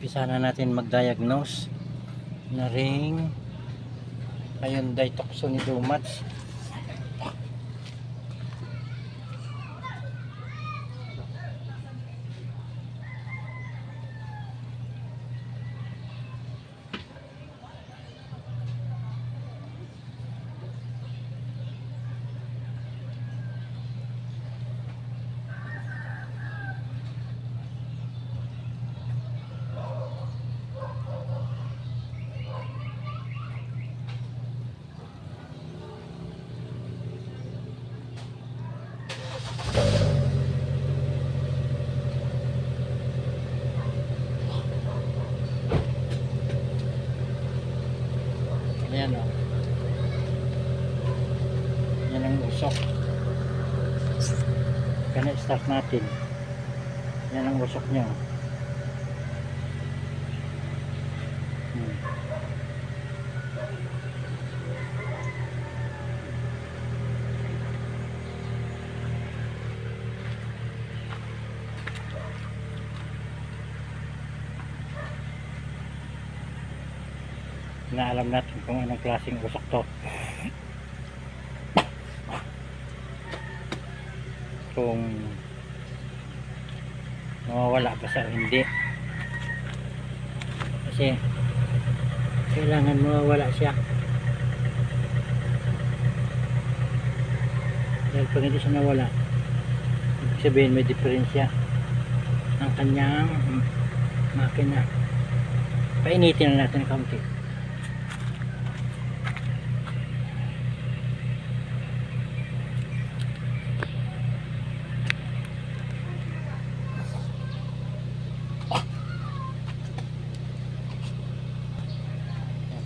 Umpisa na natin mag-diagnose na ring Hyundai Tucson ni Dumats. Ayan o. Yan ang usok. Kaya start natin. Yan ang usok niya. Na alam natin kung anong klaseng usok to. Kung mawawala ba sa hindi, kasi kailangan mawawala siya, dahil pag hindi siya nawala, ibig sabihin may diferensya ang kanyang makina. Painitin na natin kaunti.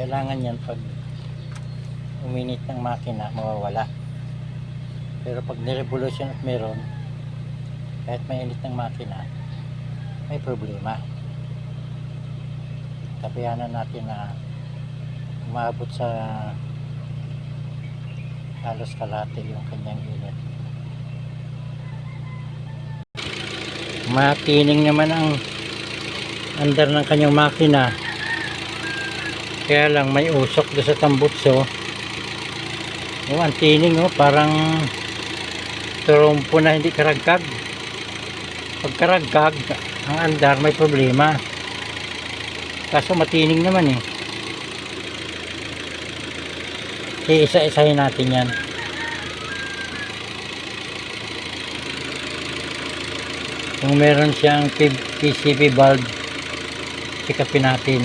Kailangan yan pag uminit ng makina mawawala, pero pag nirevolution at meron, kahit mainit ng makina may problema. Tapihanan natin na umabot sa halos kalahati yung kanyang init. Matining naman ang andar ng kanyang makina, kaya lang may usok doon sa tambutso. Ang tining parang trompo na hindi karagkag. Pag karagkag ang andar may problema, kaso matining naman isa-isahin natin yan. Kung meron siyang PCV valve, sikapin natin.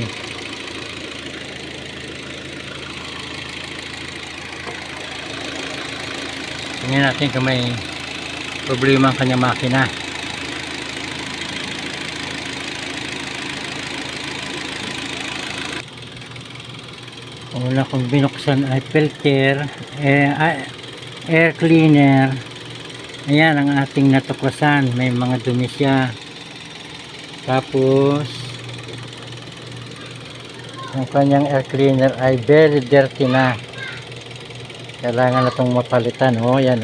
Tingnan natin kung may problema ang kanyang makina. Una kong binuksan ay filter, air cleaner. Ayan ang ating natuklasan, may mga dumi siya. Tapos ang kanyang air cleaner ay very dirty na. Kailangan na itong mapalitan. Yan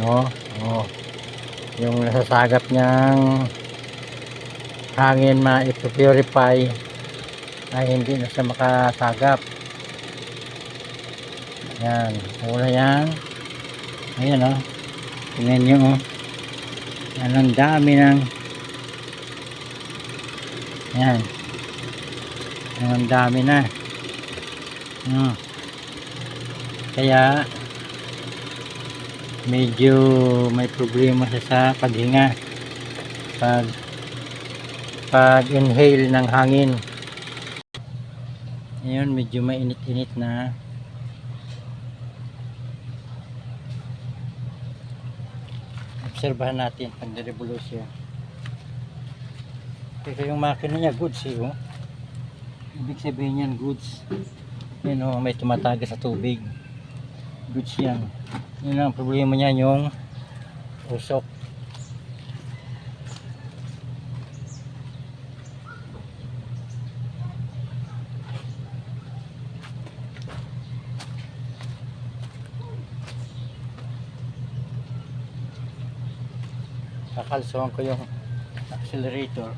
yung nasasagap niyang hangin ma-purify ay hindi na siya makasagap. Yan, wala yan. Ayan tingnan nyo ang dami ng yan, ang dami na. Kaya medyo may problema siya sa paghinga, pag inhale ng hangin. Ngayon medyo mainit-init na. Obserbahan natin pag nirevolusyon. Kasi yung makina niya goods ibig sabihin yan goods. Yan may tumatagas sa tubig, goods yan. Yun ang problema niya, yung usok. Kakalsuhan ko yung accelerator.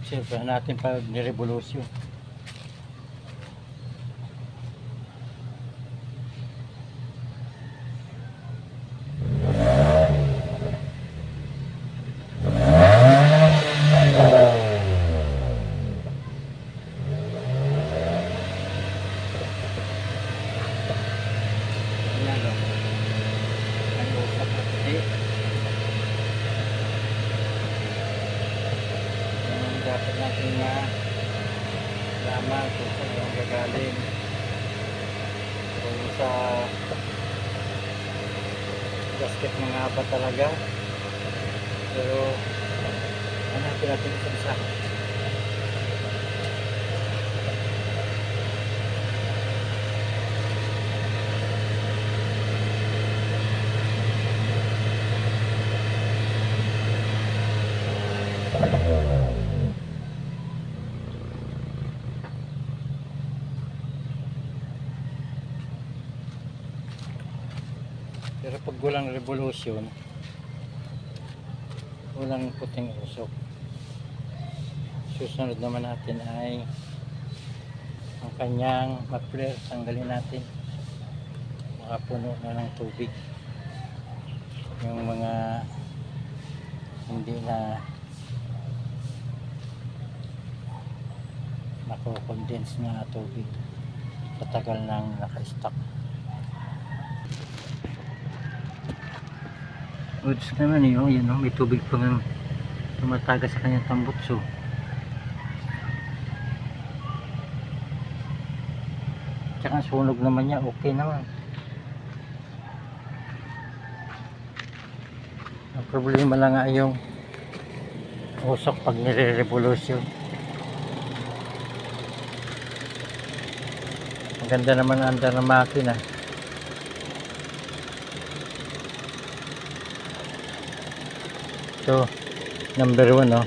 Obserbahan natin pag nirevolusyon. Ayan o. May usap na puti. Yung dapat natin na laman kung saan yung gagaling. Kung sa gasket na nga ba talaga. Pero hanapin natin isa-isa. Pero pag walang revolution, walang puting usok. Susunod naman natin ay ang kanyang muffler. Tanggalin natin. Makapuno na ng tubig. Yung mga hindi na nako-condense na tubig. Patagal nang naka-stock. Goods naman eh, oh, yan, oh, may tubig pa nga tumatagas sa kanyang tambutso. Tsaka sunog naman niya, okay naman. Ang problema lang nga yung usok pag nire-revolution. Ang ganda naman ang andar ng makina. So, number 1, no?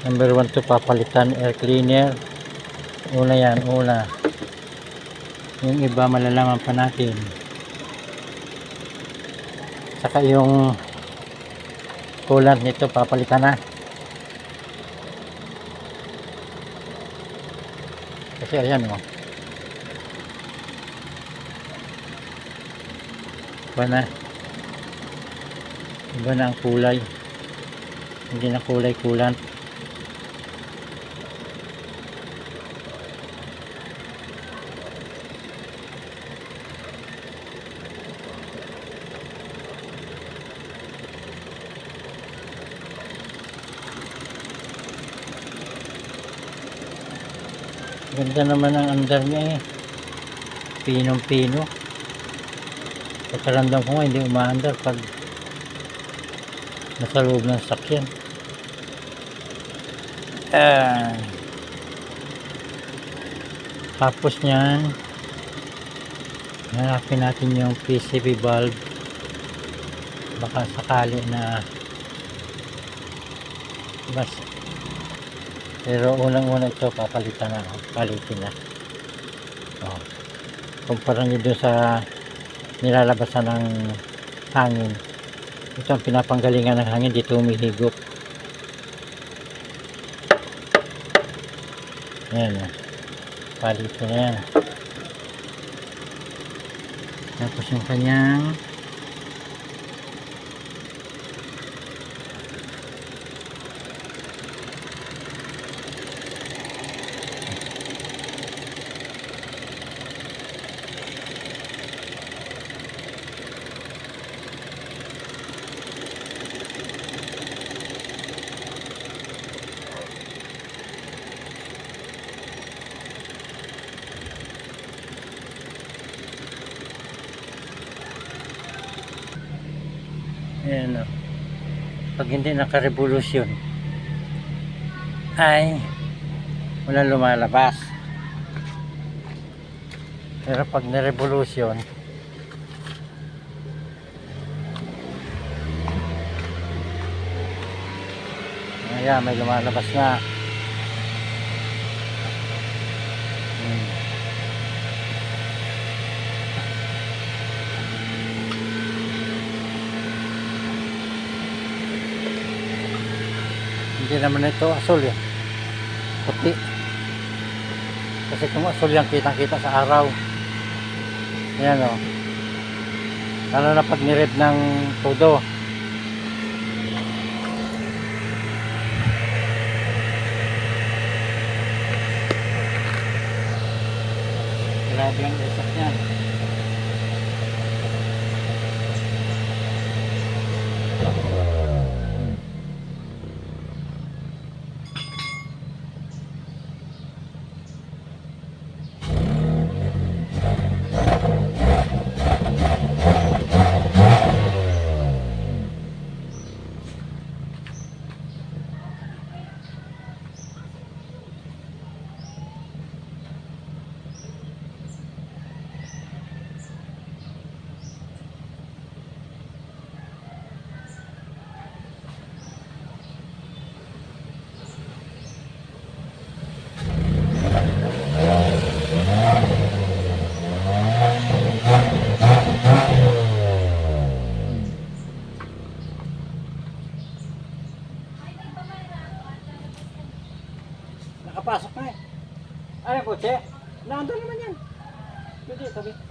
Number 1 to papalitan, air cleaner. Una yan, una. Yung iba malalaman pa natin. Saka yung coolant nito papalitan na. Kasi ayan, oh. Iba na ang kulay, hindi na kulay coolant. Ganda naman ang andar niya eh, pinong pino. Pagkaramdam ko nga hindi umaandar pag nasa loob ng sakyan. Tapos niyan, hanapin natin yung PCV valve. Baka sakali na mas, pero unang-una ito papalitan na, palitin na. Oh. Kumpara nyo doon sa nilalabasan ng hangin, ito ang pinapanggalingan ng hangin, dito humihigop. Ayan, palitin na yan. Tapos yung kanyang ayan, pag hindi naka-revolusyon ay wala lumalabas. Pero pag na-revolusyon, ayan, may lumalabas na. Hindi naman ito asul eh. Puti. Kasi kung asul yan, kitang-kita sa araw. Ayan o. Lalo na pag nired ng todo. Grabe ang usap niyan. Nakapasok na eh. Ano yung kotse? Naandun naman yan. Pwede, sabi.